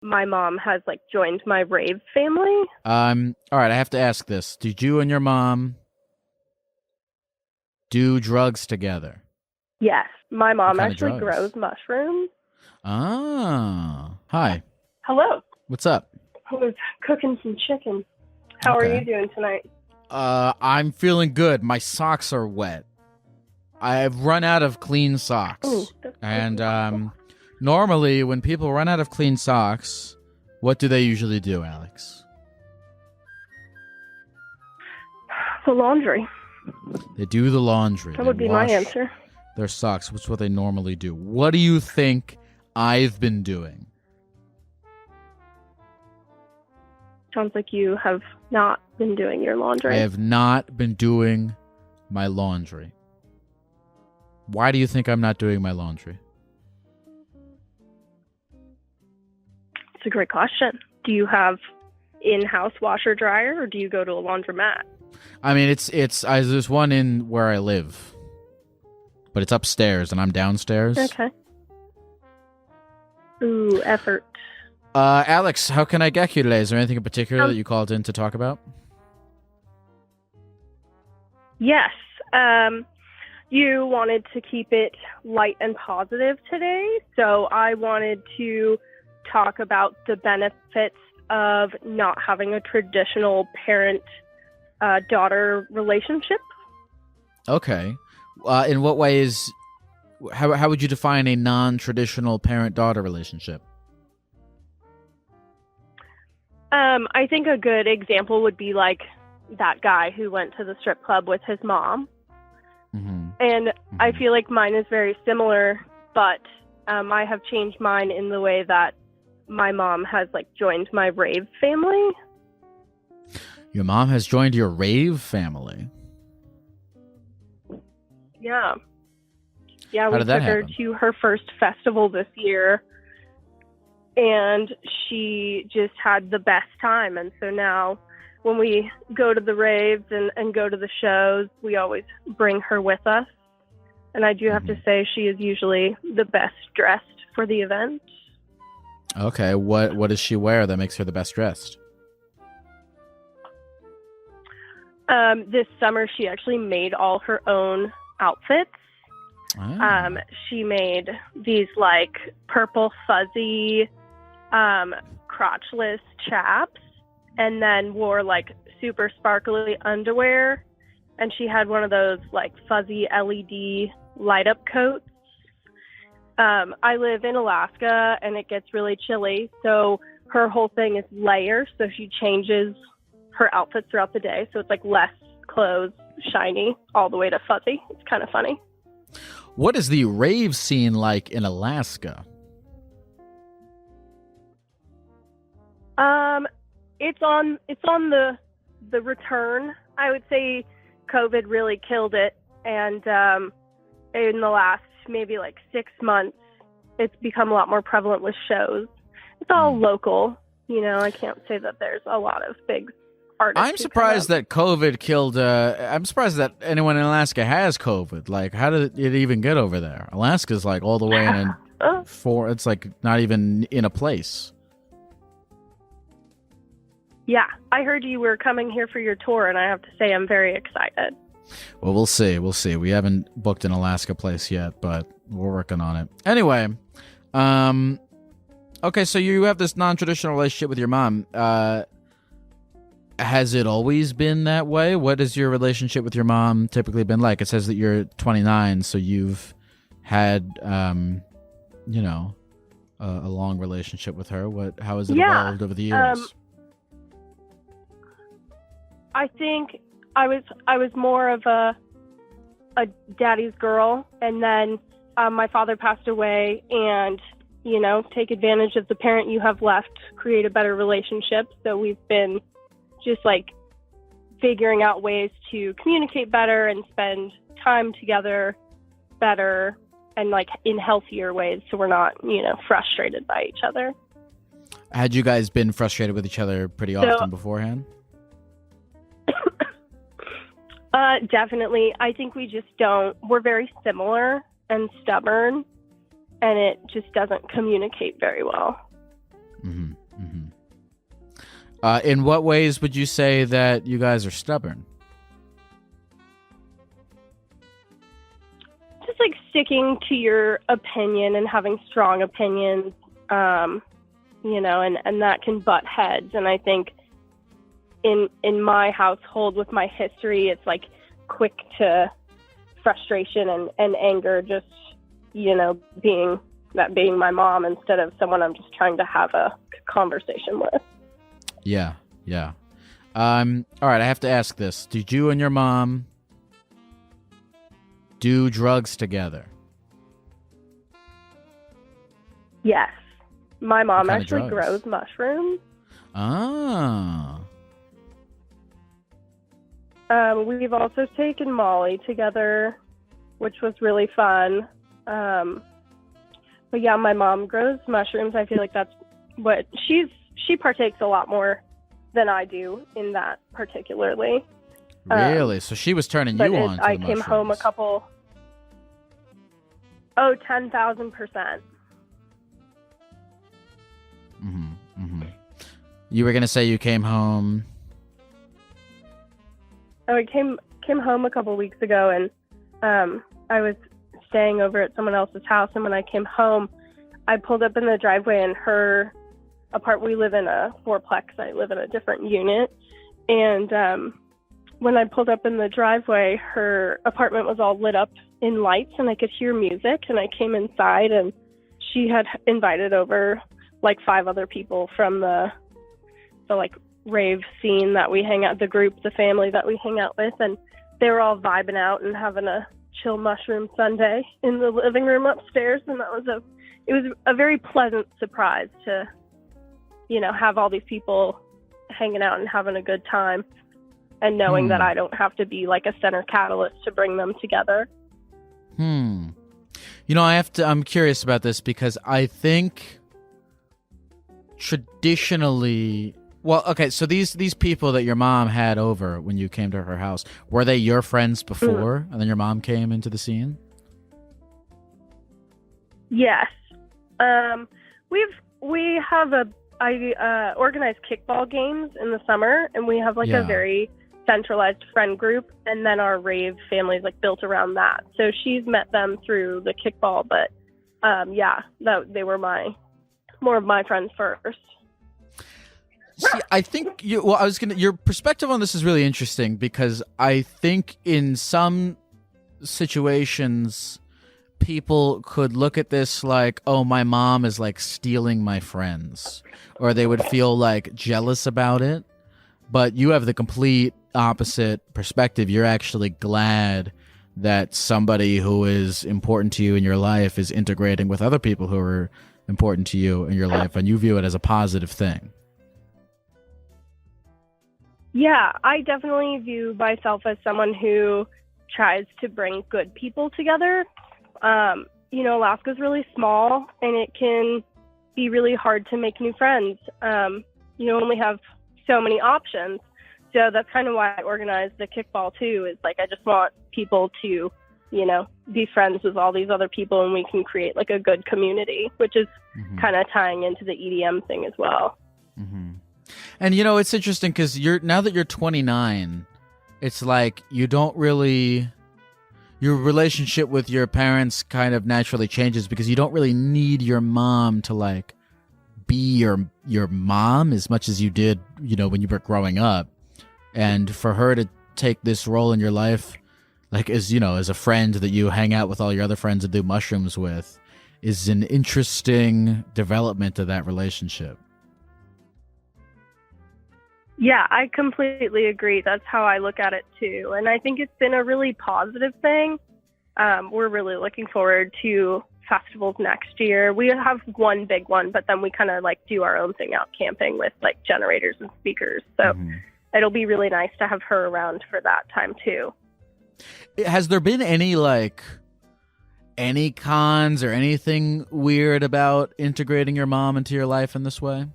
my mom has like joined my rave family. All right, I have to ask this. Did you and your mom do drugs together? Yes, my What mom kind of actually drugs? grows mushrooms. Ah, hi. Hello. What's up? I was cooking some chicken. How are you Okay. doing tonight? I'm feeling good. My socks are wet. I've run out of clean Ooh, socks. that's And awful. normally when people run out of clean socks, what do they usually do, Alex? The laundry. They do the laundry. That They would be my wash answer. their socks, which is what they normally do. What do you think I've been doing? Sounds like you have not been doing your laundry. I have not been doing my laundry. Why do you think I'm not doing my laundry? It's a great question. Do you have in-house washer dryer or do you go to a laundromat? I mean, there's one in where I live, but it's upstairs and I'm downstairs. Okay. Ooh, effort. Alex, how can I get you today? Is there anything in particular that you called in to talk about? Yes. You wanted to keep it light and positive today, so I wanted to talk about the benefits of not having a traditional parent-daughter relationship. Okay. In what ways? How would you define a non-traditional parent-daughter relationship? I think a good example would be like that guy who went to the strip club with his mom. Mm-hmm. And I feel like mine is very similar, but I have changed mine in the way that my mom has like joined my rave family. Your mom has joined your rave family. Yeah. Yeah, How we did that took her happen? to her first festival this year, and she just had the best time. And so now when we go to the raves and go to the shows, we always bring her with us. And I do have to say she is usually the best dressed for the event. Okay, what does she wear that makes her the best dressed? This summer, she actually made all her own outfits. Oh. She made these like purple fuzzy crotchless chaps, and then wore like super sparkly underwear. And she had one of those like fuzzy LED light up coats. I live in Alaska and it gets really chilly, so her whole thing is layers. So she changes her outfits throughout the day, so it's like less clothes, shiny, all the way to fuzzy. It's kind of funny. What is the rave scene like in Alaska? It's on the return. I would say COVID really killed it, and in the last maybe like 6 months, it's become a lot more prevalent with shows. It's all local, you know. I can't say that there's a lot of big artists. I'm surprised that COVID killed. I'm surprised that anyone in Alaska has COVID. Like, how did it even get over there? Alaska's like all the way in it's like not even in a place. Yeah, I heard you were coming here for your tour, and I have to say I'm very excited. Well, we'll see. We'll see. We haven't booked an Alaska place yet, but we're working on it. Anyway, okay, so you have this non-traditional relationship with your mom. Has it always been that way? What has your relationship with your mom typically been like? It says that you're 29, so you've had, you know, a long relationship with her. How has it evolved over the years? I think I was more of a daddy's girl, and then my father passed away, and you know, take advantage of the parent you have left, create a better relationship. So we've been just like figuring out ways to communicate better and spend time together better and like in healthier ways, so we're not, you know, frustrated by each other. Had you guys been frustrated with each other pretty often beforehand? Definitely. I think we're very similar and stubborn, and it just doesn't communicate very well. Mm-hmm. Mm-hmm. In what ways would you say that you guys are stubborn? Just like sticking to your opinion and having strong opinions, you know, and that can butt heads. And I think in my household with my history, it's like quick to frustration and anger, just, you know, being my mom instead of someone I'm just trying to have a conversation with. Yeah. Yeah. All right. I have to ask this. Did you and your mom do drugs together? Yes. My mom What kind of actually drugs? grows mushrooms. Ah. We've also taken Molly together, which was really fun. But yeah, my mom grows mushrooms. I feel like that's what she partakes a lot more than I do in that particularly. Really? So she was turning you on to I the came home a mushrooms. couple. Oh, 10,000%. Mm-hmm. Mm-hmm. You were gonna say you came home. Oh, I came home a couple weeks ago, and I was staying over at someone else's house. And when I came home, I pulled up in the driveway, and her apartment. We live in a fourplex. I live in a different unit, and when I pulled up in the driveway, her apartment was all lit up in lights, and I could hear music. And I came inside, and she had invited over like 5 other people from the like rave scene that we hang out, the group, the family that we hang out with, and they were all vibing out and having a chill mushroom sundae in the living room upstairs. And it was a very pleasant surprise to, you know, have all these people hanging out and having a good time, and knowing that I don't have to be like a center catalyst to bring them together. You know, I'm curious about this because I think traditionally, well, okay, so these people that your mom had over when you came to her house, were they your friends before, and then your mom came into the scene? Yes. We have I organize kickball games in the summer, and we have like a very centralized friend group, and then our rave family is like built around that. So she's met them through the kickball, but they were more of my friends first. See, I think your perspective on this is really interesting, because I think in some situations people could look at this like, oh, my mom is like stealing my friends, or they would feel like jealous about it. But you have the complete opposite perspective. You're actually glad that somebody who is important to you in your life is integrating with other people who are important to you in your life, and you view it as a positive thing. Yeah, I definitely view myself as someone who tries to bring good people together. You know, Alaska's really small, and it can be really hard to make new friends. You only have so many options. So that's kind of why I organized the kickball too, is like I just want people to, you know, be friends with all these other people, and we can create like a good community, which is kind of tying into the EDM thing as well. Mm-hmm. And, you know, it's interesting because now that you're 29, it's like you don't really, your relationship with your parents kind of naturally changes, because you don't really need your mom to like be your mom as much as you did, you know, when you were growing up. And for her to take this role in your life, like as, you know, as a friend that you hang out with all your other friends and do mushrooms with, is an interesting development of that relationship. Yeah, I completely agree. That's how I look at it too. And I think it's been a really positive thing. We're really looking forward to festivals next year. We have one big one, but then we kind of like do our own thing out camping with like generators and speakers. So it'll be really nice to have her around for that time too. Has there been any cons or anything weird about integrating your mom into your life in this way?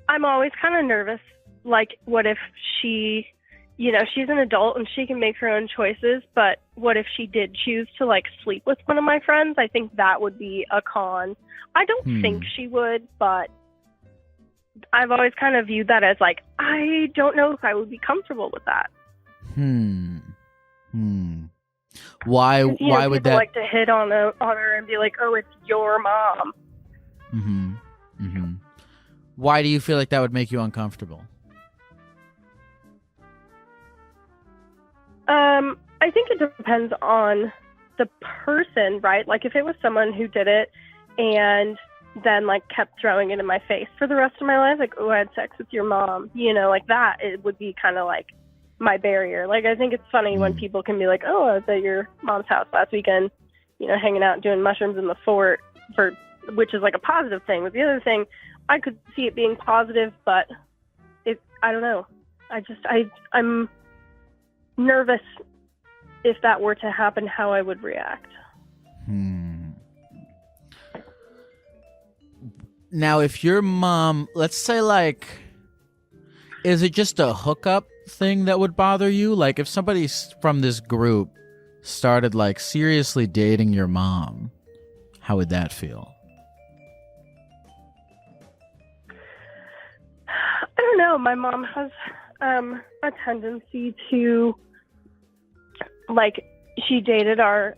I'm always kind of nervous. Like, what if she, you know, she's an adult and she can make her own choices, but what if she did choose to like sleep with one of my friends? I think that would be a con. I don't think she would, but I've always kind of viewed that as like, I don't know if I would be comfortable with that. Why would that like to hit on her and be like, oh, it's your mom? Why do you feel like that would make you uncomfortable? I think it depends on the person, right? Like if it was someone who did it and then like kept throwing it in my face for the rest of my life, like, oh, I had sex with your mom, you know, like that, it would be kind of like my barrier. Like I think it's funny when people can be like, oh, I was at your mom's house last weekend, you know, hanging out doing mushrooms in the fort, which is like a positive thing. But the other thing, I could see it being positive, but I don't know. I'm nervous if that were to happen, how I would react. Now, if your mom, let's say, like, is it just a hookup thing that would bother you? Like, if somebody from this group started, like, seriously dating your mom, how would that feel? I don't know. My mom has a tendency to, like, she dated a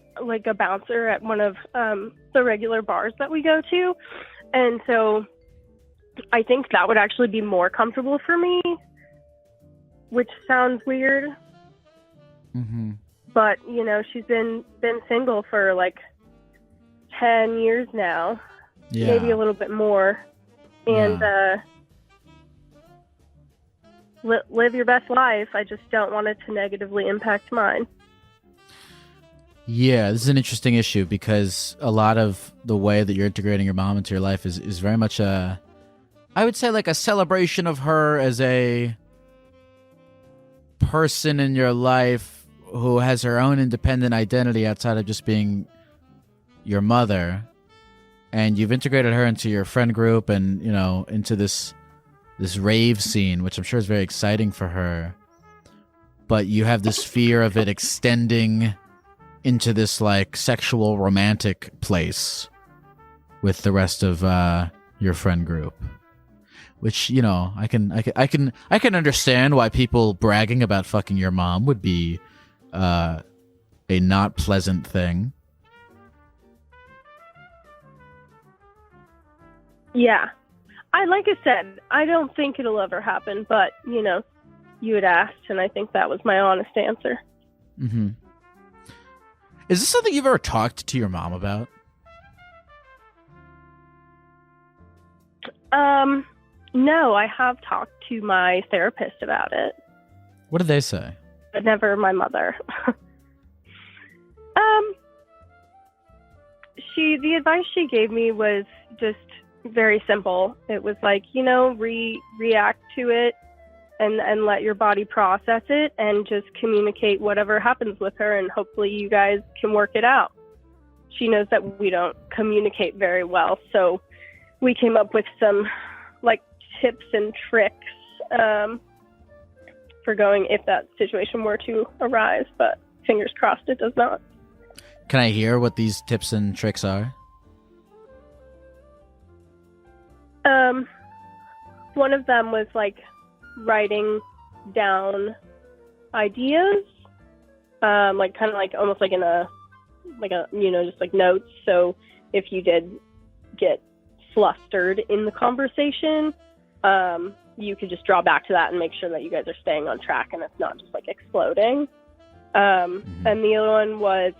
bouncer at one of the regular bars that we go to. And so I think that would actually be more comfortable for me, which sounds weird. But, you know, she's been single for like 10 years now, maybe a little bit more. And live your best life. I just don't want it to negatively impact mine. Yeah, this is an interesting issue because a lot of the way that you're integrating your mom into your life is very much I would say like a celebration of her as a person in your life who has her own independent identity outside of just being your mother. And you've integrated her into your friend group and, you know, into this rave scene, which I'm sure is very exciting for her. But you have this fear of it extending into this like sexual romantic place with the rest of your friend group, which, you know, I can understand why people bragging about fucking your mom would be a not pleasant thing. Yeah, like I said, I don't think it'll ever happen, but you know, you had asked and I think that was my honest answer. Is this something you've ever talked to your mom about? No, I have talked to my therapist about it. What did they say? But never my mother. The advice she gave me was just very simple. It was like, you know, react to it and let your body process it and just communicate whatever happens with her, and hopefully you guys can work it out. She knows that we don't communicate very well, so we came up with some like tips and tricks for going if that situation were to arise, but fingers crossed it does not. Can I hear what these tips and tricks are? One of them was like writing down ideas, like kind of like almost like in a you know, just like notes. So if you did get flustered in the conversation, you could just draw back to that and make sure that you guys are staying on track and it's not just like exploding. And the other one was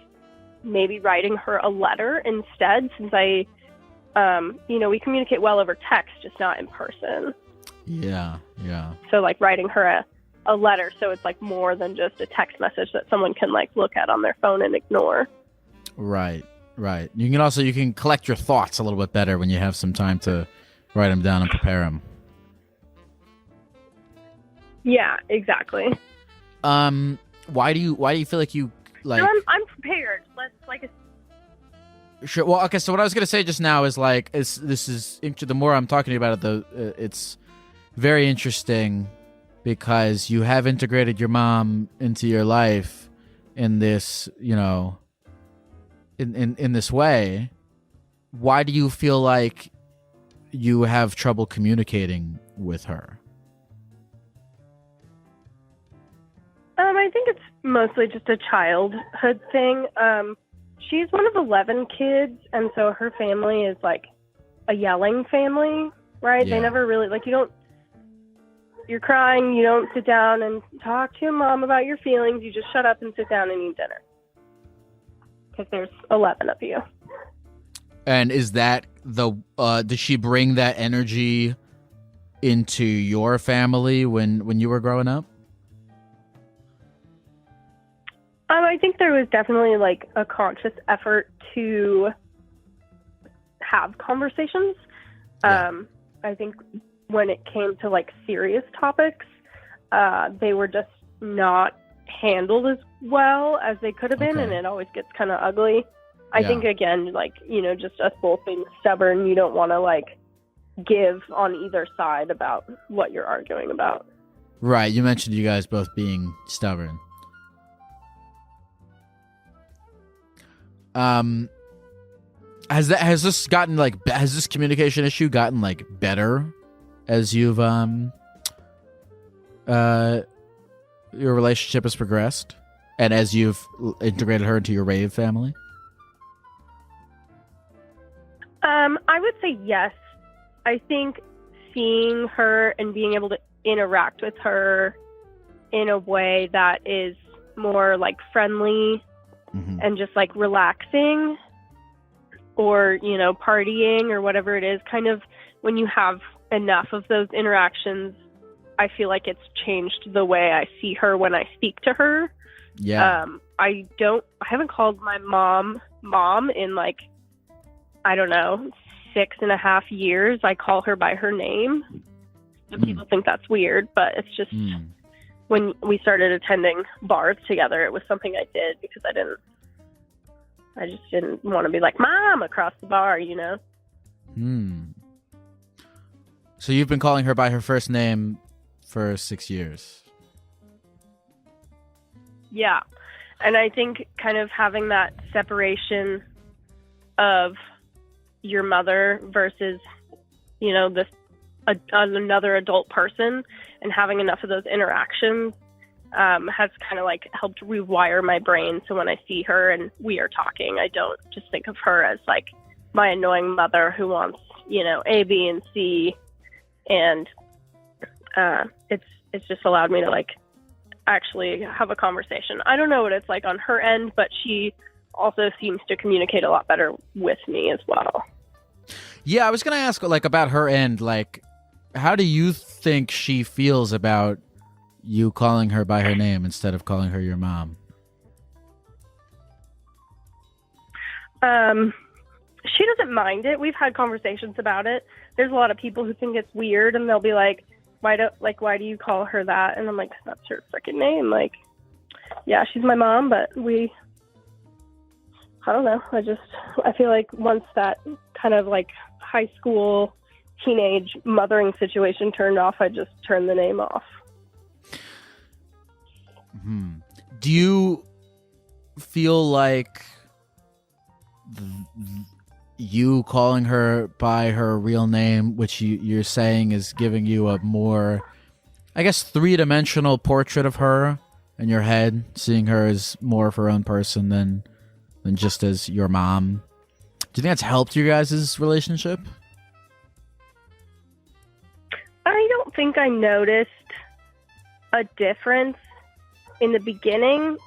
maybe writing her a letter instead, since you know, we communicate well over text, just not in person. Yeah. So like writing her a letter, so it's like more than just a text message that someone can like look at on their phone and ignore. Right. You can collect your thoughts a little bit better when you have some time to write them down and prepare them. Yeah, exactly. Why do you feel like you like? No, I'm prepared. Let's like. Sure. Well, okay. So what I was gonna say just now is like, the more I'm talking about it, it's very interesting because you have integrated your mom into your life, in this, in this way, why do you feel like you have trouble communicating with her? I think it's mostly just a childhood thing. She's one of 11 kids, and so her family is like a yelling family, right? Yeah. They never really, like, you're crying, you don't sit down and talk to your mom about your feelings. You just shut up and sit down and eat dinner. Because there's 11 of you. And is that does she bring that energy into your family when you were growing up? I think there was definitely like a conscious effort to have conversations. Yeah. I think when it came to like serious topics, they were just not handled as well as they could have been, Okay. and it always gets kind of ugly. I Yeah. think, again, like, just us both being stubborn, you don't want to like give on either side about what you're arguing about. Right. You mentioned you guys both being stubborn. Has this communication issue gotten like better as you've your relationship has progressed and as you've integrated her into your rave family? I would say yes. I think seeing her and being able to interact with her in a way that is more like friendly and just like relaxing or, partying or whatever it is, kind of when you have enough of those interactions, I feel like it's changed the way I see her when I speak to her. Yeah. I haven't called my mom in like, I don't know, 6.5 years. I call her by her name. And people think that's weird, but it's just when we started attending bars together, it was something I did because I just didn't want to be like, Mom, across the bar, So you've been calling her by her first name for 6 years. Yeah. And I think kind of having that separation of your mother versus, another adult person and having enough of those interactions has kind of like helped rewire my brain. So when I see her and we are talking, I don't just think of her as like my annoying mother who wants, A, B, and C. And it's just allowed me to like actually have a conversation. I don't know what it's like on her end, but she also seems to communicate a lot better with me as well. Yeah, I was going to ask like about her end, like how do you think she feels about you calling her by her name instead of calling her your mom? She doesn't mind it. We've had conversations about it. There's a lot of people who think it's weird and they'll be like, why do you call her that? And I'm like, that's her freaking name. Like, yeah, she's my mom, but I don't know. I feel like once that kind of like high school, teenage mothering situation turned off, I just turned the name off. Do you feel like you calling her by her real name, which you're saying is giving you a more, I guess, three-dimensional portrait of her in your head, seeing her as more of her own person than just as your mom? Do you think that's helped your guys' relationship? I don't think I noticed a difference in the beginning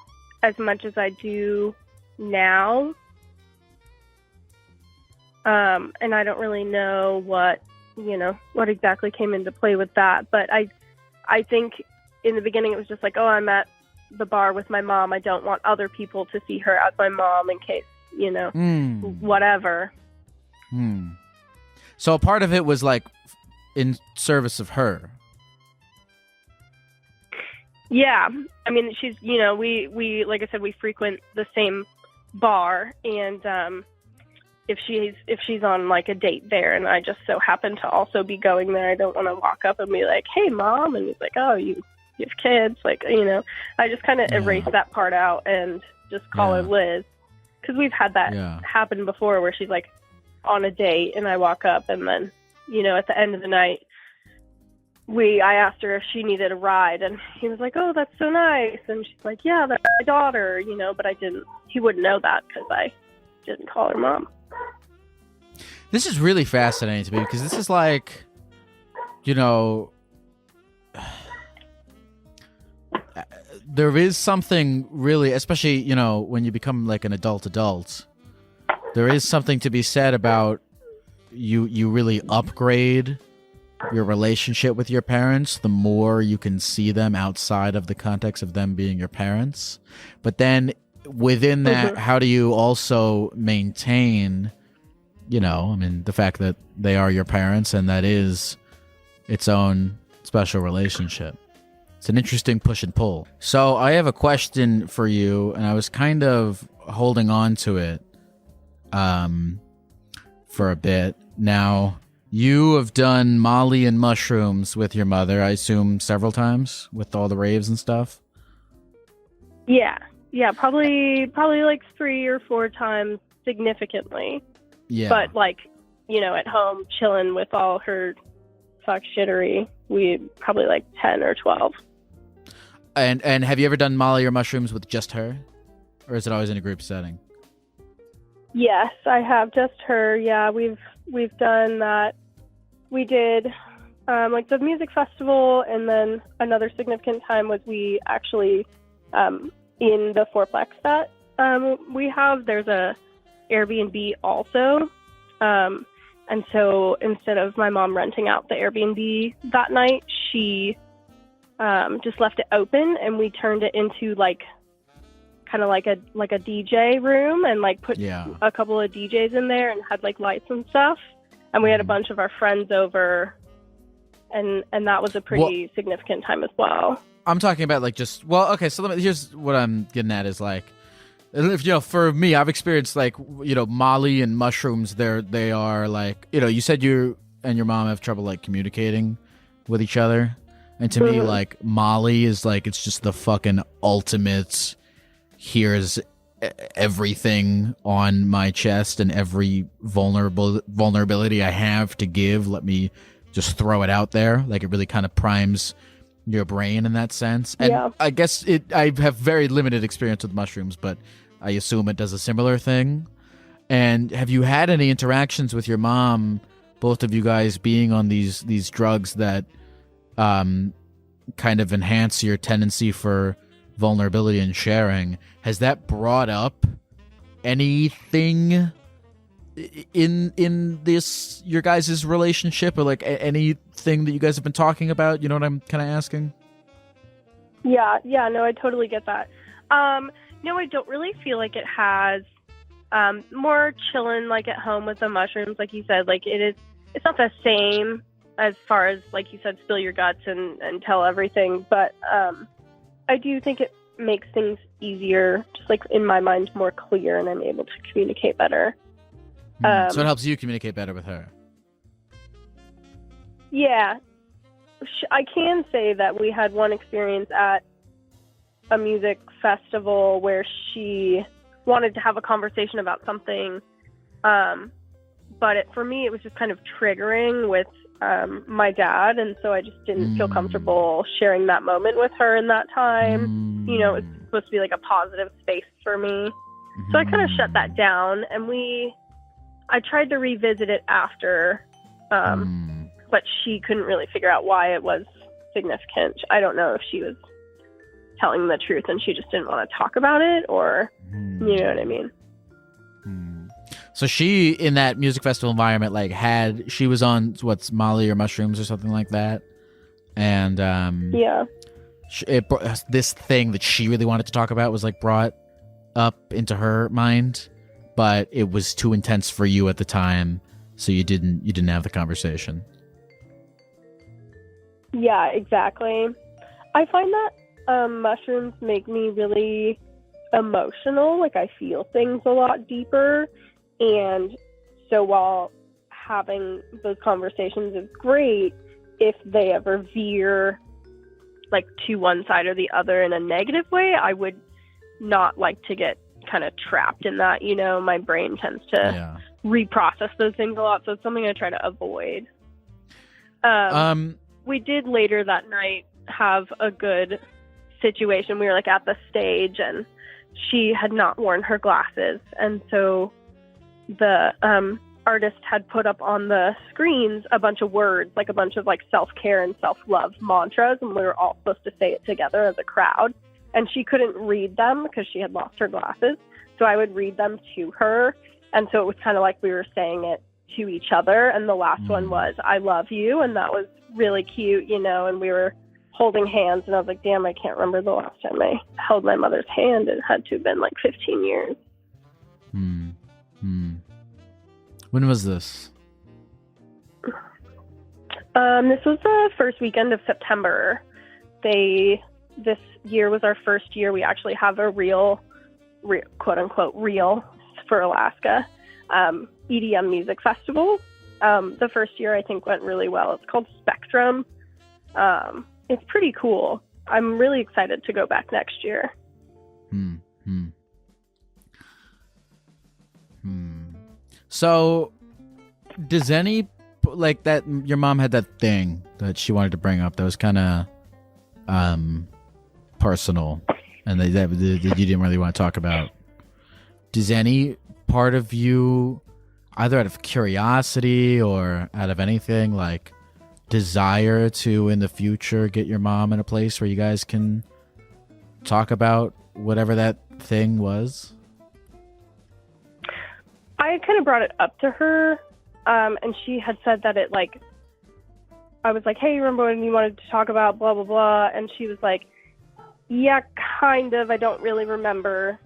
as much as I do now. And I don't really know what exactly came into play with that. But I think in the beginning it was just like, oh, I'm at the bar with my mom. I don't want other people to see her as my mom in case, whatever. So a part of it was like in service of her. Yeah. I mean, she's, we like I said, we frequent the same bar, and if she's on like a date there and I just so happen to also be going there, I don't want to walk up and be like, hey, Mom. And he's like, oh, you you have kids, like, you know, I just kind of erase that part out and just call her Liz. Because we've had that happen before where she's like on a date and I walk up and then, you know, at the end of the night, I asked her if she needed a ride and he was like, oh, that's so nice. And she's like, yeah, that's my daughter, you know, but he wouldn't know that because I didn't call her mom. This is really fascinating to me because this is like, you know, there is something really, especially, you know, when you become like an adult, there is something to be said about you really upgrade your relationship with your parents the more you can see them outside of the context of them being your parents. But then within that, how do you also maintain, you know, I mean, the fact that they are your parents and that is its own special relationship. It's an interesting push and pull. So I have a question for you, and I was kind of holding on to it for a bit. Now, you have done Molly and mushrooms with your mother, I assume, several times with all the raves and stuff? Yeah, probably like 3 or 4 times significantly. Yeah. But like, you know, at home chilling with all her fuck shittery, we probably like 10 or 12. And have you ever done Molly or mushrooms with just her? Or is it always in a group setting? Yes, I have just her. Yeah, we've done that. We did like the music festival, and then another significant time was we actually in the fourplex that we have. There's a Airbnb also, and so instead of my mom renting out the Airbnb that night, she just left it open, and we turned it into like kind of like a DJ room, and like put a couple of DJs in there and had like lights and stuff. And we had a bunch of our friends over, and that was a pretty significant time as well. I'm talking about like just, well, okay, so here's what I'm getting at is like, if, you know, for me, I've experienced like, you know, Molly and mushrooms, they are like, you know, you said you and your mom have trouble like communicating with each other. And to me, like, Molly is like, it's just the fucking ultimate, here's everything on my chest and every vulnerability I have to give, let me just throw it out there. Like, it really kind of primes your brain in that sense. And I guess I have very limited experience with mushrooms, but I assume it does a similar thing. And have you had any interactions with your mom, both of you guys being on these drugs that kind of enhance your tendency for vulnerability and sharing? Has that brought up anything in this, your guys' relationship, or like anything that you guys have been talking about? You know what I'm kind of asking? Yeah, no, I totally get that. No, I don't really feel like it has. More chilling, like at home with the mushrooms, like you said, like it's not the same as far as, like you said, spill your guts and tell everything, but I do think it makes things easier, just like in my mind, more clear, and I'm able to communicate better. So it helps you communicate better with her. Yeah. I can say that we had one experience at a music festival where she wanted to have a conversation about something, but for me it was just kind of triggering with my dad, and so I just didn't feel comfortable sharing that moment with her in that time. You know, it's supposed to be like a positive space for me. So I kind of shut that down, and I tried to revisit it after, but she couldn't really figure out why it was significant. I don't know if she was telling the truth and she just didn't want to talk about it, or you know what I mean? So she, in that music festival environment, like she was on what's Molly or mushrooms or something like that, and this thing that she really wanted to talk about was like brought up into her mind, but it was too intense for you at the time, so you didn't have the conversation. Yeah, exactly. I find that mushrooms make me really emotional. Like, I feel things a lot deeper. And so while having those conversations is great, if they ever veer like to one side or the other in a negative way. I would not like to get kind of trapped in that. You know, my brain tends to reprocess those things a lot, so it's something I try to avoid. We did later that night have a good situation. We were like at the stage, and she had not worn her glasses, and so the artist had put up on the screens a bunch of words, like a bunch of like self-care and self-love mantras, and we were all supposed to say it together as a crowd, and she couldn't read them because she had lost her glasses, so I would read them to her, and so it was kind of like we were saying it to each other. And the last one was I love you, and that was really cute, you know, and we were holding hands, and I was like, damn, I can't remember the last time I held my mother's hand. It had to have been like 15 years. When was this? This was the first weekend of September. This year was our first year we actually have a real quote unquote real for Alaska EDM music festival. The first year I think went really well. It's called Spectrum. It's pretty cool. I'm really excited to go back next year. So, does any, like that, your mom had that thing that she wanted to bring up that was kind of personal and that you didn't really want to talk about. Does any part of you, either out of curiosity or out of anything, like desire to in the future get your mom in a place where you guys can talk about whatever that thing was? I kind of brought it up to her, and she had said that it, like, I was like, hey, remember when you wanted to talk about blah, blah, blah, and she was like, yeah, kind of, I don't really remember,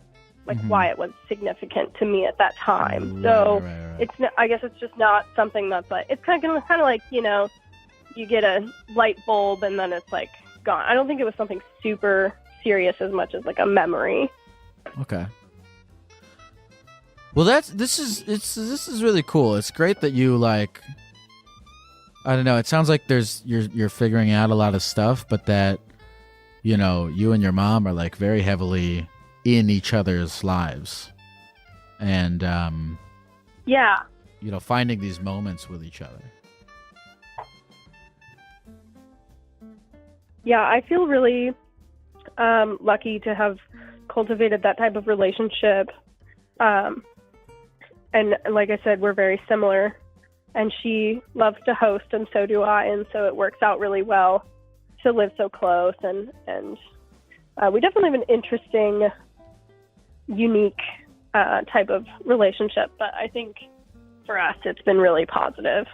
like, why it was significant to me at that time. So it's, I guess it's just not something that's, like, it's kind of like, you know, you get a light bulb and then it's, like, gone. I don't think it was something super serious as much as, like, a memory. Okay. Well, this is really cool. It's great that you, like, I don't know, it sounds like you're figuring out a lot of stuff, but that, you know, you and your mom are, like, very heavily in each other's lives. And yeah. You know, finding these moments with each other. Yeah, I feel really lucky to have cultivated that type of relationship. And like I said, we're very similar, and she loves to host and so do I. And so it works out really well to live so close. And we definitely have an interesting, unique type of relationship. But I think for us, it's been really positive.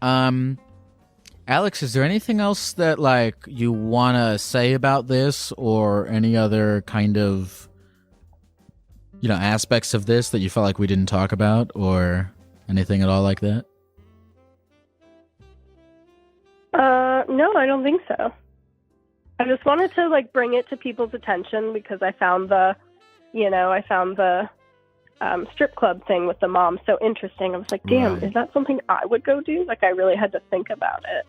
Alex, is there anything else that, like, you want to say about this, or any other kind of, you know, aspects of this that you felt like we didn't talk about, or anything at all like that? No, I don't think so. I just wanted to, like, bring it to people's attention because I found the strip club thing with the mom so interesting. I was like, damn, Is that something I would go do? Like, I really had to think about it.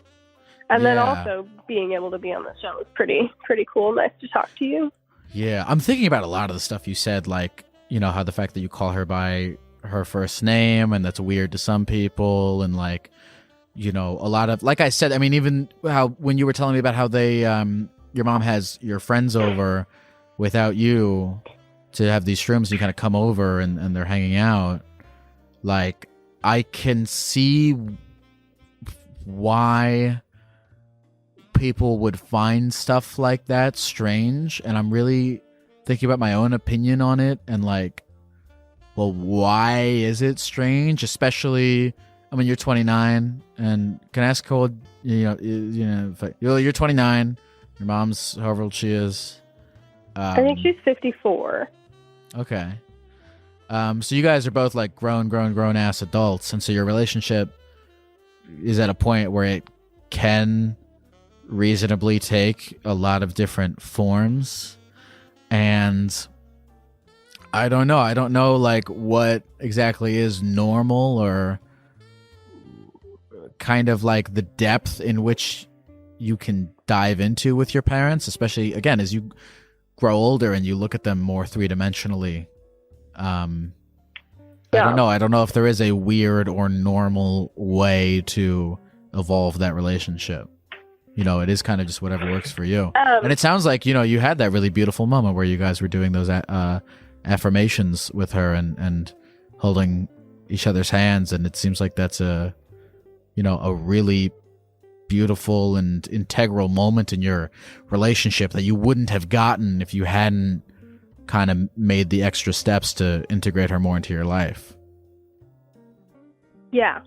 And then also being able to be on the show was pretty cool. Nice to talk to you. Yeah, I'm thinking about a lot of the stuff you said, like, you know, how the fact that you call her by her first name, and that's weird to some people, and, like, you know, a lot of, like I said, I mean, even how when you were telling me about how they your mom has your friends over without you to have these shrooms, you kind of come over and they're hanging out, like, I can see why people would find stuff like that strange, and I'm really thinking about my own opinion on it, and, like, well, why is it strange? Especially, I mean, you're 29, and can I ask how old, you're 29, your mom's however old she is. I think she's 54. Okay. So you guys are both, like, grown ass adults, and so your relationship is at a point where it can reasonably take a lot of different forms. And I don't know, like, what exactly is normal, or kind of, like, the depth in which you can dive into with your parents, especially again as you grow older and you look at them more three-dimensionally. Yeah. I don't know if there is a weird or normal way to evolve that relationship. You know, it is kind of just whatever works for you. And it sounds like, you know, you had that really beautiful moment where you guys were doing those affirmations with her and holding each other's hands. And it seems like that's a really beautiful and integral moment in your relationship that you wouldn't have gotten if you hadn't kind of made the extra steps to integrate her more into your life. Yeah.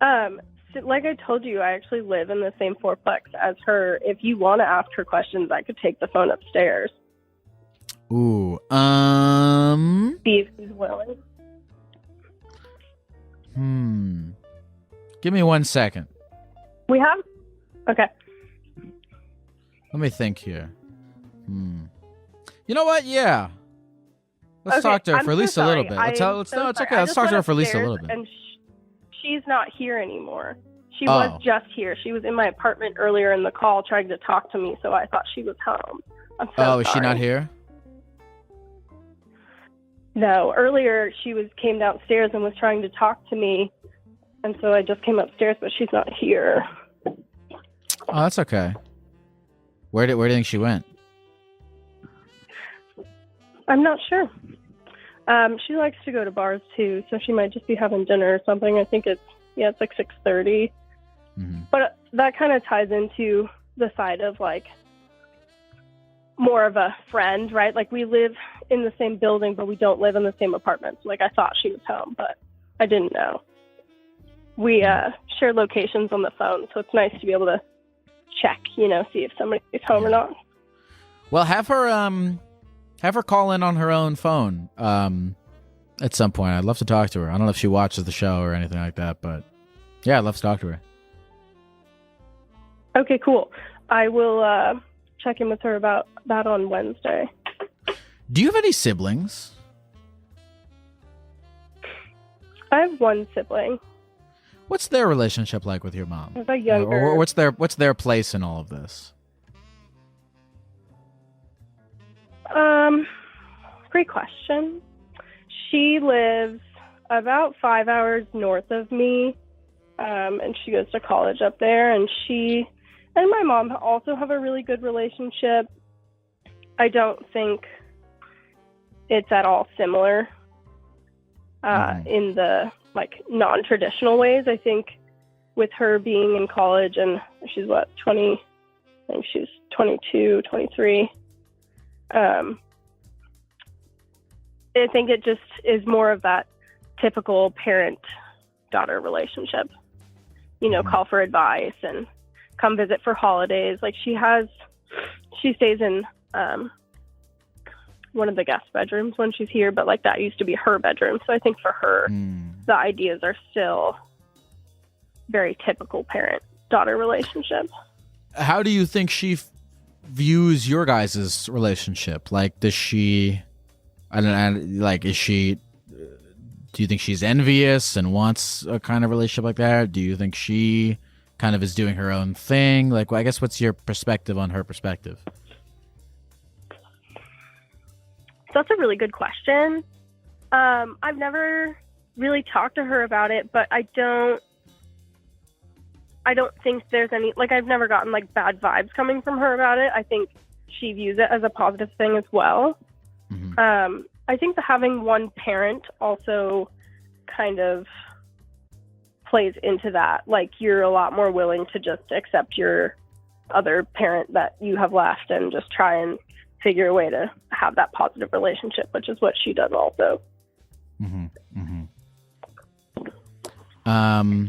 So like I told you, I actually live in the same fourplex as her. If you want to ask her questions, I could take the phone upstairs. Ooh, See if she's willing. Give me 1 second. We have? Okay. Let me think here. You know what? Yeah. Let's talk to her for at least a little bit. It's okay. Let's talk to her for at least a little bit. And she's not here anymore. She was just here. She was in my apartment earlier in the call trying to talk to me, so I thought she was home. I'm so sorry. Is she not here? No. Earlier, she came downstairs and was trying to talk to me, and so I just came upstairs, but she's not here. Oh, that's okay. Where do you think she went? I'm not sure. She likes to go to bars too, so she might just be having dinner or something. I think it's like 6:30. Mm-hmm. But that kind of ties into the side of like more of a friend, right? Like we live in the same building, but we don't live in the same apartment. Like I thought she was home, but I didn't know. We share locations on the phone, so it's nice to be able to check, see if somebody's home or not. Well, have her call in on her own phone at some point. I'd love to talk to her. I don't know if she watches the show or anything like that, but yeah, I'd love to talk to her. Okay, cool. I will check in with her about that on Wednesday. Do you have any siblings? I have one sibling. What's their relationship like with your mom? A younger. Or what's their place in all of this? Great question. She lives about 5 hours north of me, and she goes to college up there, and she and my mom also have a really good relationship. I don't think it's at all similar in the non-traditional ways. I think with her being in college, and she's 20, I think she's 22, 23. I think it just is more of that typical parent-daughter relationship. Call for advice and come visit for holidays. Like she stays in one of the guest bedrooms when she's here, but that used to be her bedroom. So I think for her, the ideas are still very typical parent-daughter relationship. How do you think she views your guys' relationship? Does she... is she... Do you think she's envious and wants a kind of relationship like that? Do you think she kind of is doing her own thing? I guess what's your perspective on her perspective? That's a really good question. I've never really talked to her about it, but I don't think there's any, I've never gotten bad vibes coming from her about it. I think she views it as a positive thing as well. Mm-hmm. I think that having one parent also kind of plays into that. You're a lot more willing to just accept your other parent that you have left and just try and figure a way to have that positive relationship, which is what she does also. Mm-hmm. Mm-hmm.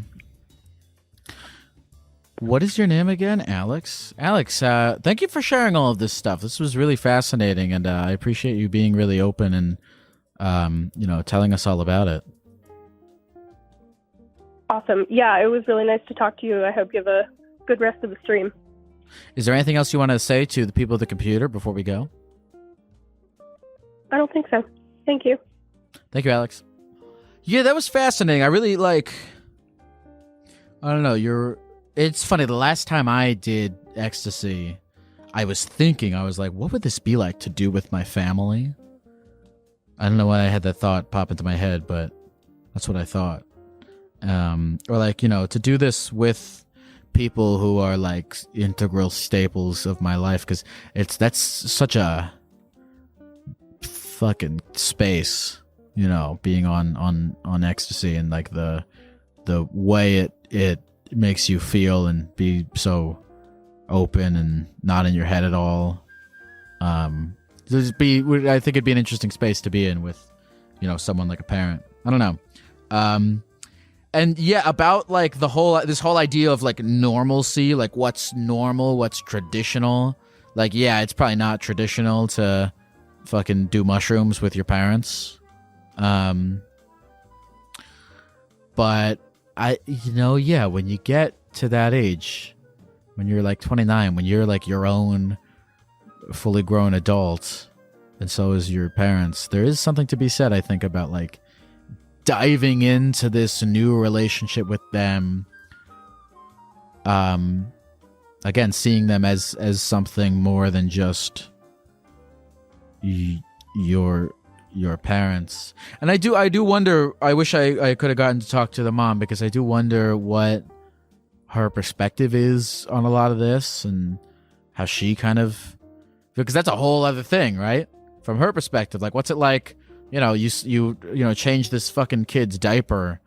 What is your name again? Alex? Alex, thank you for sharing all of this stuff. This was really fascinating, and I appreciate you being really open and, telling us all about it. Awesome. Yeah, it was really nice to talk to you. I hope you have a good rest of the stream. Is there anything else you want to say to the people at the computer before we go? I don't think so. Thank you. Thank you, Alex. Yeah, that was fascinating. I really I don't know, It's funny. The last time I did ecstasy, I was like, what would this be like to do with my family? I don't know why I had that thought pop into my head, but that's what I thought. Or like, to do this with people who are like integral staples of my life, because that's such a fucking space, being on ecstasy, and like the way it makes you feel and be so open and not in your head at all. I think it'd be an interesting space to be in with, someone like a parent. I don't know. And yeah, about like this whole idea of like normalcy, like what's normal, what's traditional. Like, yeah, it's probably not traditional to fucking do mushrooms with your parents. But yeah, when you get to that age, when you're like 29, when you're like your own fully grown adult, and so is your parents, there is something to be said, I think, about like diving into this new relationship with them. Again, seeing them as something more than just your parents. And I do wonder, I wish I could have gotten to talk to the mom, because I do wonder what her perspective is on a lot of this, and how she kind of, because that's a whole other thing, right? From her perspective, like, what's it like, you change this fucking kid's diaper,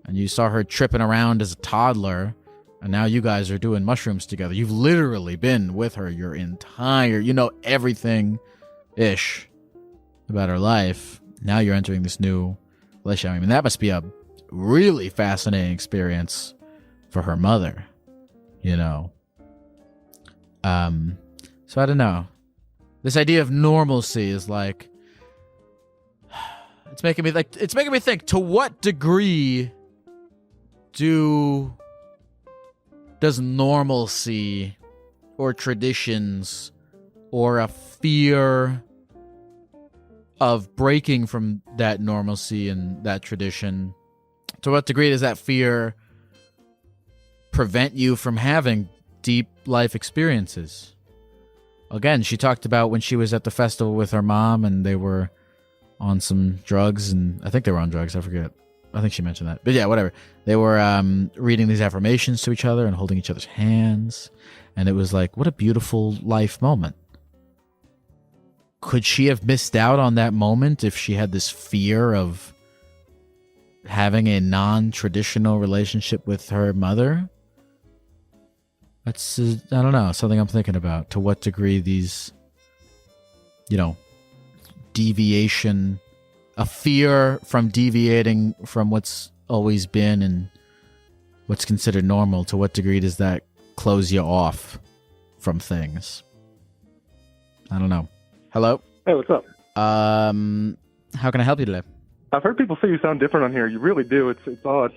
and you saw her tripping around as a toddler, and now you guys are doing mushrooms together. You've literally been with her your entire, everything ish about her life. Now you're entering this new relationship. I mean, that must be a really fascinating experience for her mother, So I don't know. This idea of normalcy is like, it's making me think, to what degree does normalcy or traditions or a fear of breaking from that normalcy and that tradition, to what degree does that fear prevent you from having deep life experiences? Again, she talked about when she was at the festival with her mom, and they were on some drugs, and I think they were on drugs, I forget. I think she mentioned that. But yeah, whatever. They were reading these affirmations to each other and holding each other's hands, and it was like, what a beautiful life moment. Could she have missed out on that moment if she had this fear of having a non-traditional relationship with her mother? That's, I don't know, something I'm thinking about. To what degree these, deviation, a fear from deviating from what's always been and what's considered normal, to what degree does that close you off from things? I don't know. Hello? Hey, what's up? How can I help you today? I've heard people say you sound different on here. You really do. It's odd.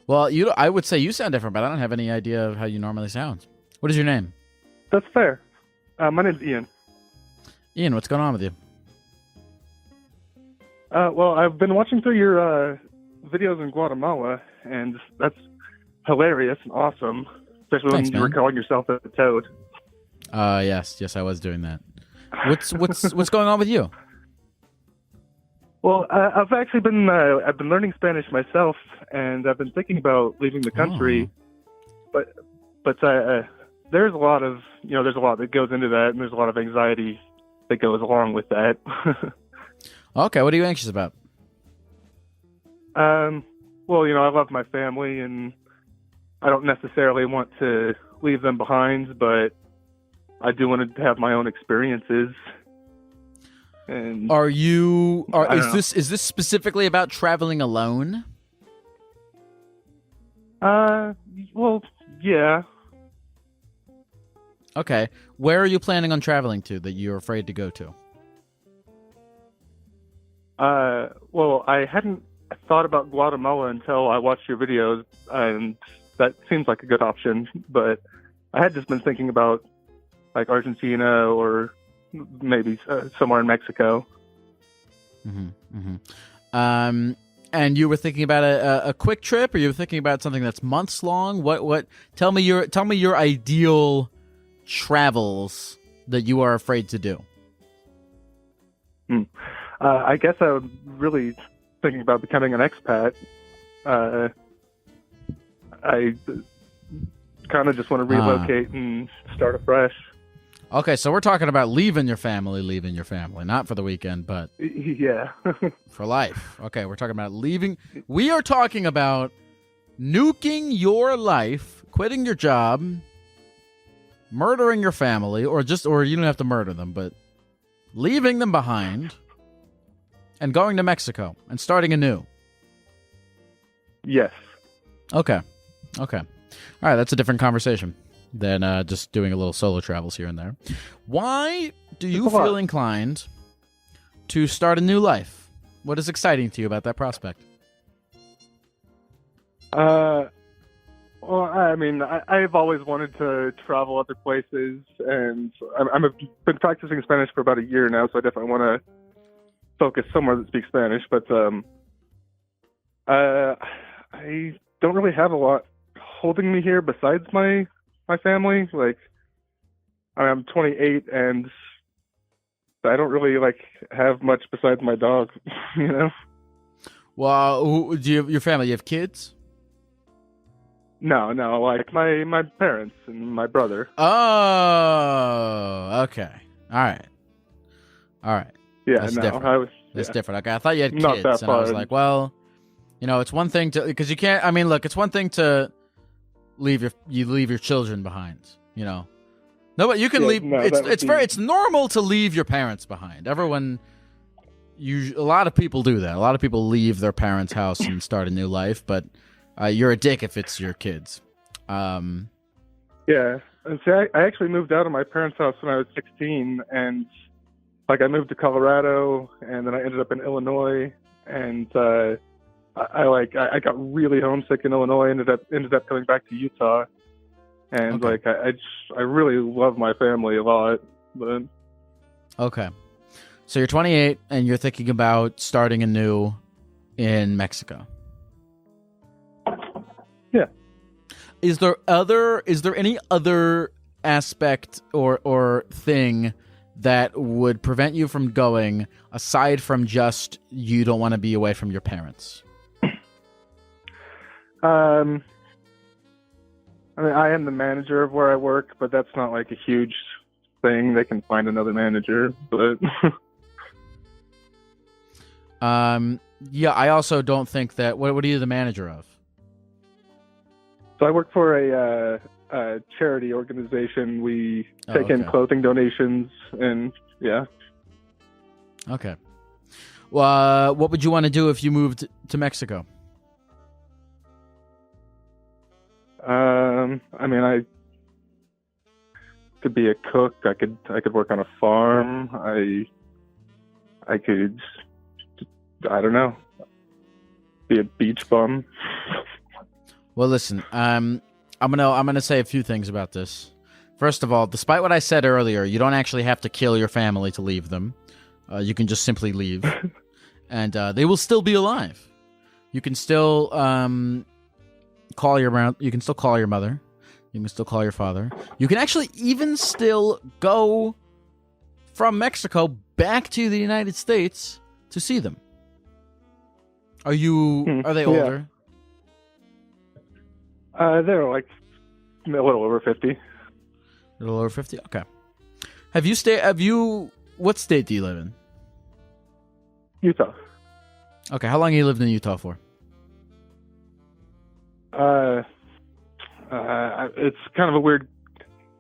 Well, I would say you sound different, but I don't have any idea of how you normally sound. What is your name? That's fair. My name's Ian. Ian, what's going on with you? Well, I've been watching through your videos in Guatemala, and that's hilarious and awesome, especially Thanks, when you were man. calling yourself a toad. Yes, I was doing that. What's going on with you? Well, I've actually been I've been learning Spanish myself, and I've been thinking about leaving the country, but there's a lot of that goes into that, and there's a lot of anxiety that goes along with that. Okay, what are you anxious about? Well, I love my family, and I don't necessarily want to leave them behind, but I do want to have my own experiences. And is this specifically about traveling alone? Well, yeah. Okay. Where are you planning on traveling to that you're afraid to go to? Well, I hadn't thought about Guatemala until I watched your videos, and that seems like a good option, but I had just been thinking about like Argentina or maybe somewhere in Mexico. And you were thinking about a quick trip, or you were thinking about something that's months long? What? Tell me your ideal travels that you are afraid to do. I guess I was really thinking about becoming an expat. I kind of just want to relocate and start afresh. Okay, so we're talking about leaving your family, not for the weekend, but yeah, for life. Okay, we're talking about leaving. We are talking about nuking your life, quitting your job, murdering your family, or you don't have to murder them, but leaving them behind and going to Mexico and starting anew. Yes. Okay. All right, that's a different conversation than just doing a little solo travels here and there. Why do you feel inclined to start a new life? What is exciting to you about that prospect? Well, I mean, I've always wanted to travel other places, and I've been practicing Spanish for about a year now, so I definitely want to focus somewhere that speaks Spanish. But I don't really have a lot holding me here besides my family. Like, I'm 28 and I don't really have much besides my dog, you know? Well, do you have your family? You have kids? No, like my parents and my brother. Oh, okay. All right. Yeah, that's no, different. That's different. Okay, I thought you had kids, Not that and I was far. like, well, it's one thing to, because you can't. I mean, look, it's one thing to leave your children behind. No, but you can leave. No, It's normal to leave your parents behind. A lot of people do that. A lot of people leave their parents' house and start a new life, but you're a dick if it's your kids. Yeah, and see, I actually moved out of my parents' house when I was 16, and I moved to Colorado, and then I ended up in Illinois, and I got really homesick in Illinois. Ended up coming back to Utah, and Okay. I really love my family a lot. But Okay, so you're 28 and you're thinking about starting anew in Mexico. Yeah. Is there any other aspect or thing that would prevent you from going aside from just you don't want to be away from your parents? I mean, I am the manager of where I work, but that's not a huge thing. They can find another manager, but yeah, I also don't think that. What are you the manager of? so I work for a charity organization. We take in okay. clothing donations, and yeah. Okay. Well, what would you want to do if you moved to Mexico? I mean, I could be a cook. I could work on a farm. I could, I don't know, be a beach bum. Well, listen, I'm gonna say a few things about this. First of all, despite what I said earlier, you don't actually have to kill your family to leave them. You can just simply leave, and they will still be alive. You can still call your mother. You can still call your father. You can actually even still go from Mexico back to the United States to see them. Are they older? They're a little over 50. A little over 50? Okay. What state do you live in? Utah. Okay, how long have you lived in Utah for? It's kind of a weird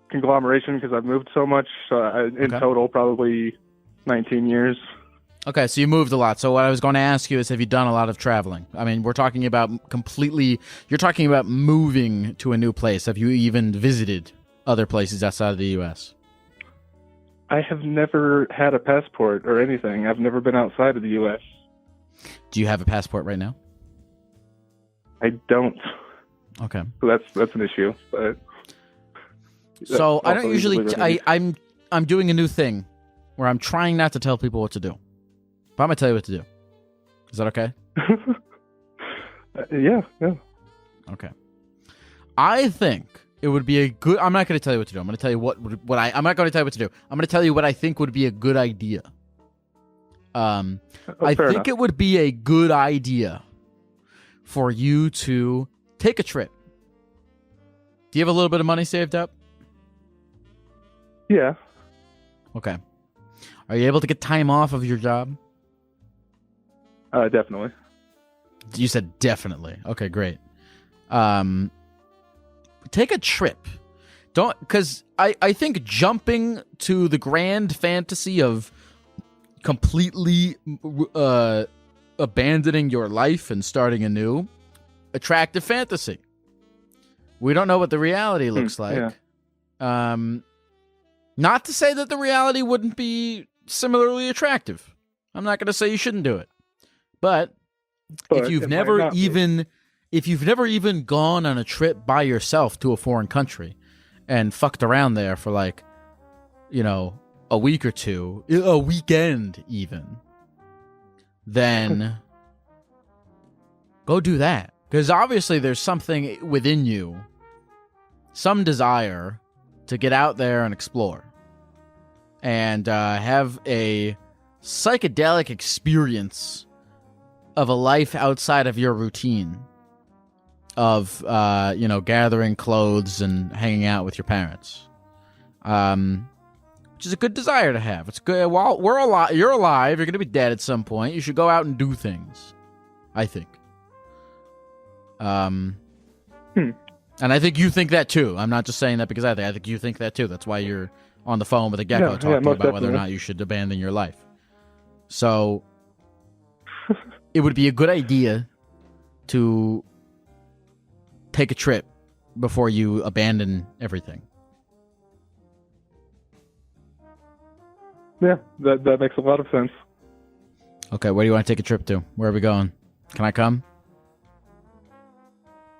conglomeration because I've moved so much. In total, probably 19 years. Okay, so you moved a lot. So what I was going to ask you is, have you done a lot of traveling? I mean, you're talking about moving to a new place. Have you even visited other places outside of the U.S.? I have never had a passport or anything. I've never been outside of the U.S. Do you have a passport right now? I don't. Okay. So that's an issue. But so I don't also usually. I'm doing a new thing where I'm trying not to tell people what to do, but I'm gonna tell you what to do. Is that okay? Yeah. Okay. I think it would be a good. I'm not going to tell you what to do. I'm going to tell you I'm not going to tell you what to do. I'm going to tell you what I think would be a good idea. I think enough. it would be a good idea for you to take a trip. Do you have a little bit of money saved up? Yeah. Okay. Are you able to get time off of your job? Definitely. You said definitely. Okay, great. Take a trip. Because I think jumping to the grand fantasy of completely abandoning your life and starting anew, attractive fantasy. We don't know what the reality looks like. Yeah. Not to say that the reality wouldn't be similarly attractive. I'm not going to say you shouldn't do it. But if you've never even gone on a trip by yourself to a foreign country and fucked around there for like, a week or two, a weekend even, then go do that. Because obviously there's something within you, some desire to get out there and explore and have a psychedelic experience of a life outside of your routine of, gathering clothes and hanging out with your parents. Which is a good desire to have. It's good. While we're alive, you're alive. You're going to be dead at some point. You should go out and do things, I think. And I think you think that too. I'm not just saying that because I think you think that too. That's why you're on the phone with a Gecko talking about definitely. whether or not you should abandon your life. So it would be a good idea to take a trip before you abandon everything. Yeah, that makes a lot of sense. Okay, where do you want to take a trip to? Where are we going? Can I come?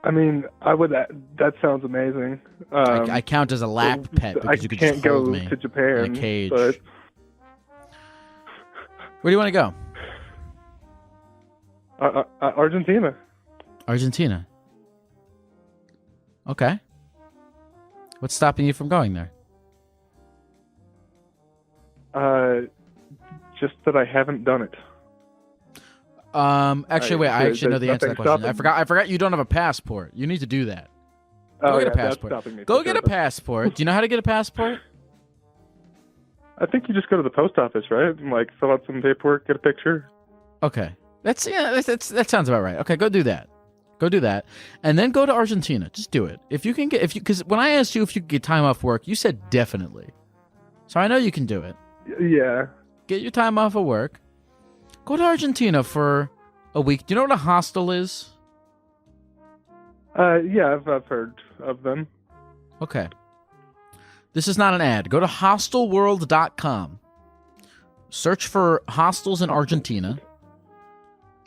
I mean, I would. That sounds amazing. I count as a lap pet because you could just hold me to Japan in a cage. But... Where do you want to go? Argentina. Argentina. Okay. What's stopping you from going there? Just that I haven't done it. Actually, wait. I actually know the answer to that question. I forgot you don't have a passport. You need to do that. Go get a passport. Go get a passport. Do you know how to get a passport? I think you just go to the post office, right? And like fill out some paperwork, get a picture. Okay. That sounds about right. Okay, go do that. Go do that, and then go to Argentina. Just do it. Because when I asked you if you could get time off work, you said definitely. So I know you can do it. Yeah. Get your time off of work. Go to Argentina for a week. Do you know what a hostel is? Yeah, I've heard of them. Okay. This is not an ad. Go to hostelworld.com. Search for hostels in Argentina.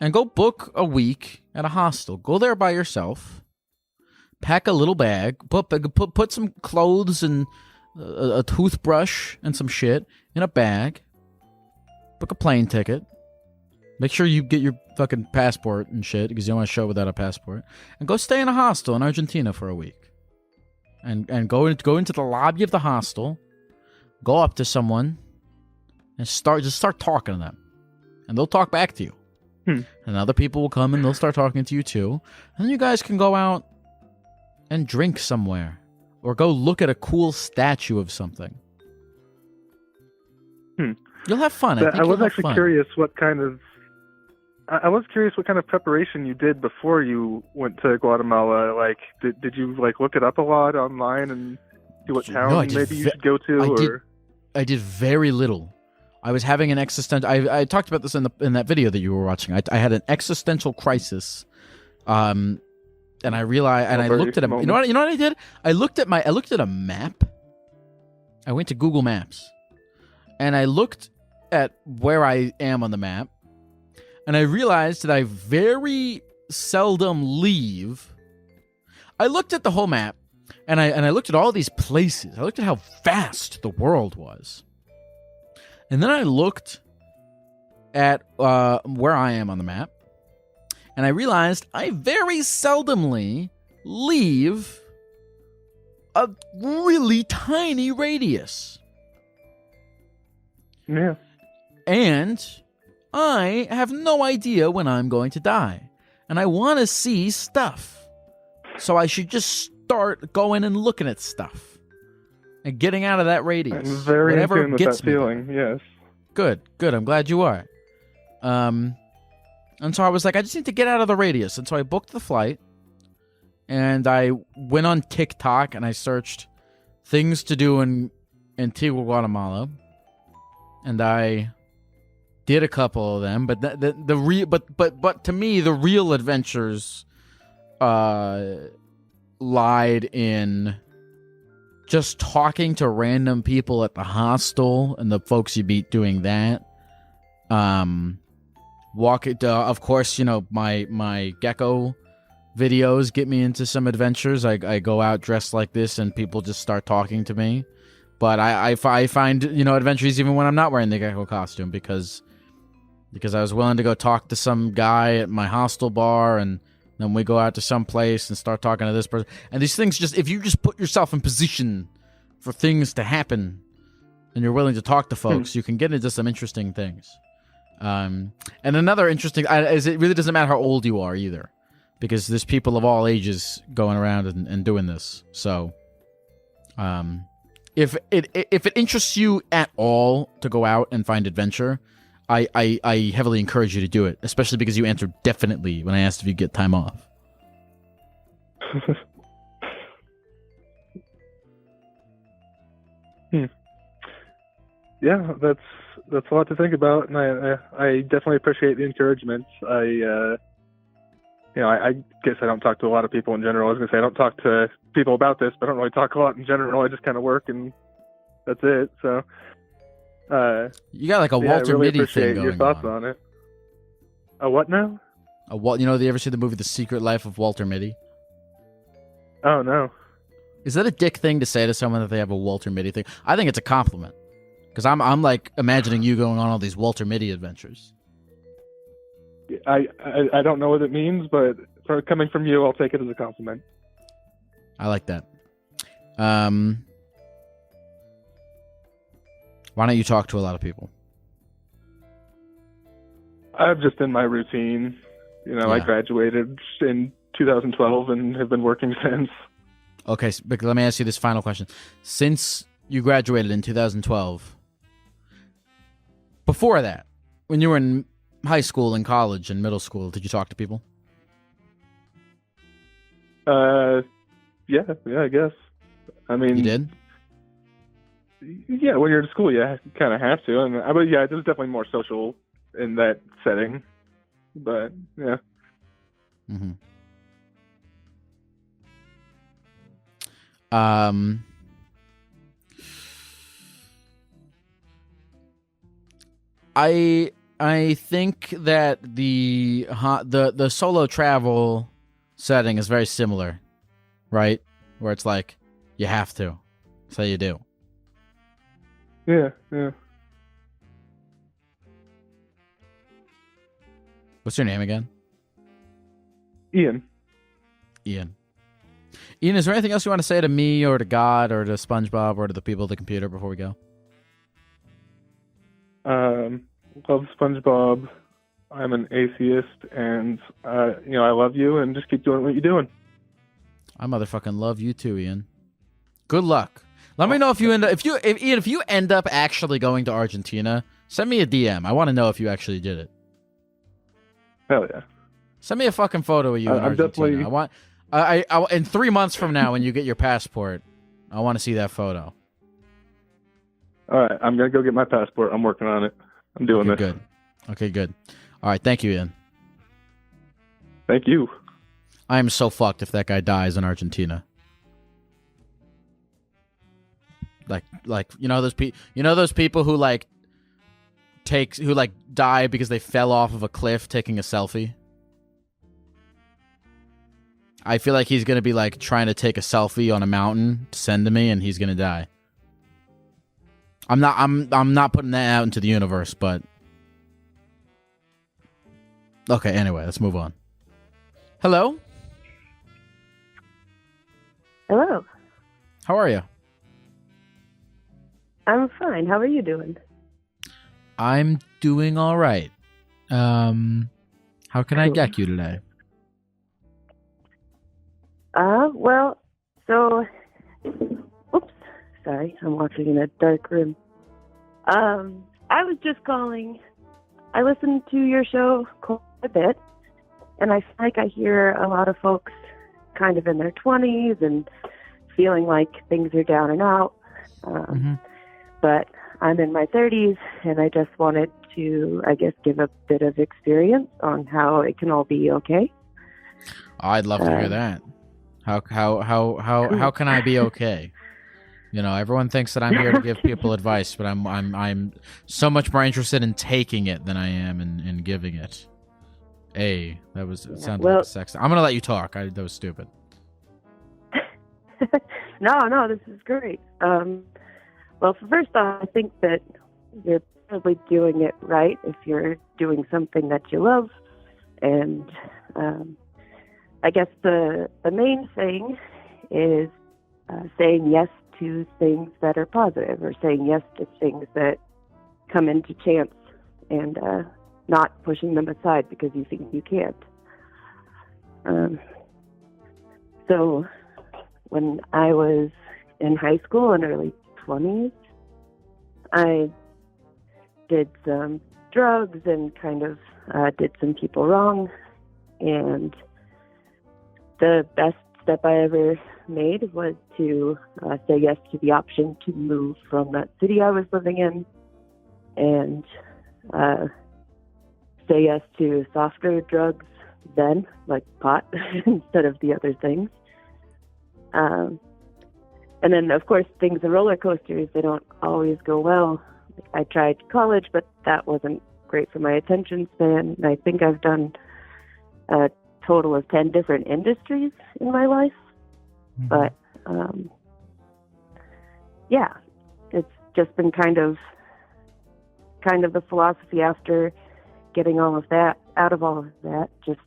And go book a week at a hostel. Go there by yourself. Pack a little bag. Put some clothes and a toothbrush and some shit in a bag. Book a plane ticket. Make sure you get your fucking passport and shit because you don't want to show without a passport. And go stay in a hostel in Argentina for a week. And go into the lobby of the hostel. Go up to someone and start talking to them. And they'll talk back to you. And other people will come and they'll start talking to you too. And then you guys can go out and drink somewhere. Or go look at a cool statue of something. You'll have fun. I was actually curious what kind of... I was curious what kind of preparation you did before you went to Guatemala. Like, did you like look it up a lot online and see what town maybe you should go to? I did very little. I was having an existential... I talked about this in that video that you were watching. I had an existential crisis, and I realized, and I looked at a... You know what I did? I looked at a map. I went to Google Maps, and I looked at where I am on the map, and I realized that I very seldom leave. I looked at the whole map, and I looked at all these places. I looked at how vast the world was. And then I looked at where I am on the map, And I realized I very seldomly leave a really tiny radius. Yeah. And I have no idea when I'm going to die. And I want to see stuff. So I should just start going and looking at stuff. And getting out of that radius. I'm very in Whatever tune with gets that me feeling, there. yes. Good. I'm glad you are. And so I was like, I just need to get out of the radius. And so I booked the flight. And I went on TikTok and I searched things to do in Antigua, Guatemala. And I did a couple of them, but but to me the real adventures lied in just talking to random people at the hostel and the folks you meet doing that. Of course, my Gecko videos get me into some adventures. I go out dressed like this and people just start talking to me. But I find, adventures even when I'm not wearing the Gecko costume because I was willing to go talk to some guy at my hostel bar, and then we go out to some place and start talking to this person. And these things if you just put yourself in position for things to happen and you're willing to talk to folks, you can get into some interesting things. And another interesting is it really doesn't matter how old you are either, because there's people of all ages going around and doing this. So, if it interests you at all to go out and find adventure, I heavily encourage you to do it, especially because you answered definitely when I asked if you get time off. Yeah, that's a lot to think about, and I definitely appreciate the encouragement. I guess I don't talk to a lot of people in general. I was gonna say I don't talk to people about this, but I don't really talk a lot in general. I just kind of work and that's it. So, you got like a Walter really Mitty appreciate thing going your thoughts on it. A what now? You ever see the movie The Secret Life of Walter Mitty? Oh no. Is that a dick thing to say to someone that they have a Walter Mitty thing? I think it's a compliment. Because I'm like imagining you going on all these Walter Mitty adventures. I don't know what it means, but coming from you, I'll take it as a compliment. I like that. Why don't you talk to a lot of people? I'm just in my routine. I graduated in 2012 and have been working since. Okay, but let me ask you this final question. Since you graduated in 2012, before that, when you were in high school and college and middle school, did you talk to people? Yeah, I guess. I mean, you did? Yeah, when you're in school, you kind of have to. But yeah, there's definitely more social in that setting. But yeah. Mm-hmm. I think that the solo travel setting is very similar, right? Where it's like you have to, so you do. Yeah. What's your name again? Ian. Ian, is there anything else you want to say to me or to God or to SpongeBob or to the people at the computer before we go? Love SpongeBob. I'm an atheist, and I love you, and just keep doing what you're doing. I motherfucking love you too, Ian. Good luck. Let me know if you if you end up actually going to Argentina. Send me a DM. I want to know if you actually did it. Hell yeah. Send me a fucking photo of you in Argentina. Definitely... I want. In 3 months from now, when you get your passport, I want to see that photo. All right, I'm gonna go get my passport. I'm working on it. I'm doing this. Good. Okay, good. All right, thank you, Ian. Thank you. I am so fucked if that guy dies in Argentina. Like those people who die because they fell off of a cliff taking a selfie. I feel like he's gonna be like trying to take a selfie on a mountain to send to me, and he's gonna die. I'm not putting that out into the universe, but okay. Anyway, let's move on. Hello? Hello. How are you? I'm fine. How are you doing? I'm doing all right. How can I get you today? Well, so, oops, sorry, I'm walking in a dark room. I was just calling. I listened to your show quite a bit, and I feel like I hear a lot of folks kind of in their 20s and feeling like things are down and out. But I'm in my 30s, and I just wanted to, I guess, give a bit of experience on how it can all be okay. I'd love to hear that. How can I be okay? You know, everyone thinks that I'm here to give people advice, but I'm so much more interested in taking it than I am in giving it. It sounded like sex. I'm gonna let you talk. That was stupid. No, this is great. Well, first off, I think that you're probably doing it right if you're doing something that you love. And I guess the main thing is saying yes to things that are positive, or saying yes to things that come into chance, and not pushing them aside because you think you can't. So when I was in high school and early 20s, I did some drugs and kind of did some people wrong. And the best step I ever made was to say yes to the option to move from that city I was living in, and say yes to softer drugs then, like pot, instead of the other things. And then, of course, things are roller coasters. They don't always go well. I tried college, but that wasn't great for my attention span. And I think I've done a total of 10 different industries in my life. Mm-hmm. But, yeah, it's just been kind of the philosophy after getting all of that, out of all of that, just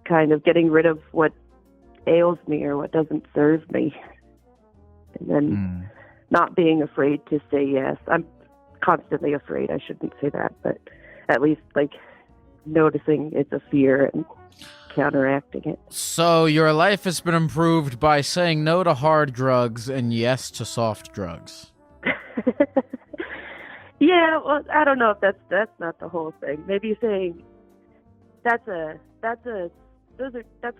kind of getting rid of what ails me or what doesn't serve me, and then not being afraid to say yes. I'm constantly afraid. I shouldn't say that, but at least like noticing it's a fear and counteracting it. So your life has been improved by saying no to hard drugs and yes to soft drugs. Yeah, well, I don't know if that's not the whole thing. Maybe saying that's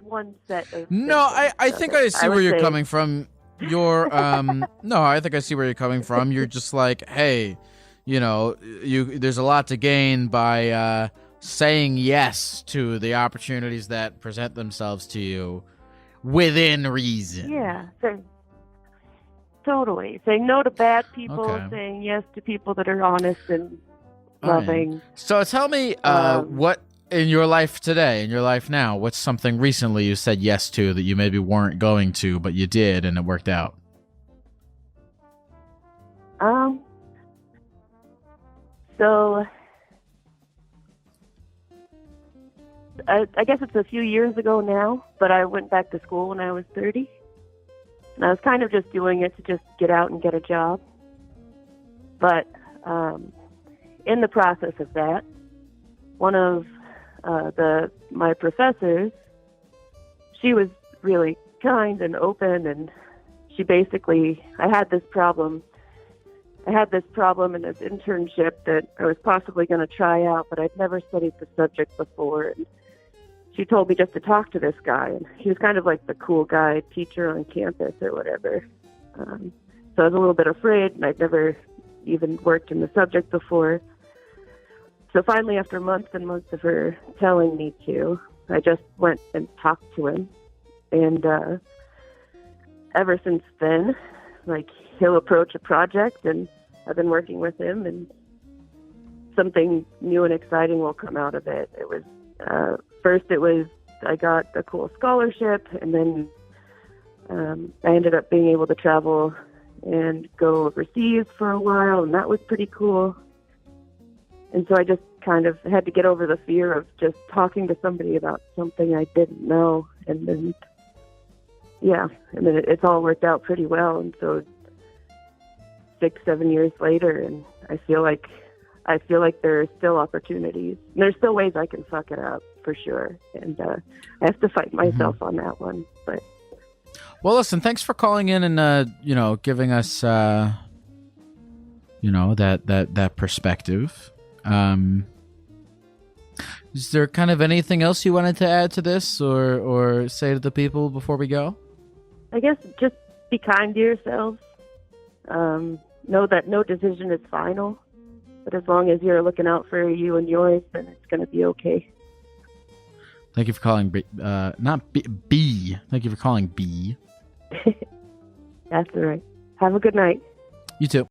one set of. No, I think I see where you're coming from. You're no, I think I see where you're coming from. You're just like, hey, you know, there's a lot to gain by saying yes to the opportunities that present themselves to you within reason. Yeah, totally. Saying no to bad people, saying yes to people that are honest and loving. Right. So tell me what in your life today, in your life now, what's something recently you said yes to that you maybe weren't going to, but you did and it worked out? So I guess it's a few years ago now, but I went back to school when I was 30. And I was kind of just doing it to just get out and get a job. But in the process of that, one of my professors, she was really kind and open, and she basically, I had this problem in this internship that I was possibly going to try out, but I'd never studied the subject before. And she told me just to talk to this guy, and he was kind of like the cool guy teacher on campus or whatever. So I was a little bit afraid, and I'd never even worked in the subject before. So finally, after months and months of her telling me to, I just went and talked to him. And ever since then, like, he'll approach a project, and I've been working with him, and something new and exciting will come out of it. It was, first it was, I got a cool scholarship, and then I ended up being able to travel and go overseas for a while, and that was pretty cool. And so I just kind of had to get over the fear of just talking to somebody about something I didn't know. And then, it's all worked out pretty well. And so 6-7 years later, and I feel like there are still opportunities. And there's still ways I can fuck it up, for sure. And I have to fight myself on that one. But well, listen, thanks for calling in and giving us that perspective. Is there kind of anything else you wanted to add to this or say to the people before we go? I guess just be kind to yourselves. Know that no decision is final, but as long as you're looking out for you and yours, then it's going to be okay. Thank you for calling not B. Thank you for calling B. That's all right. Have a good night. You too.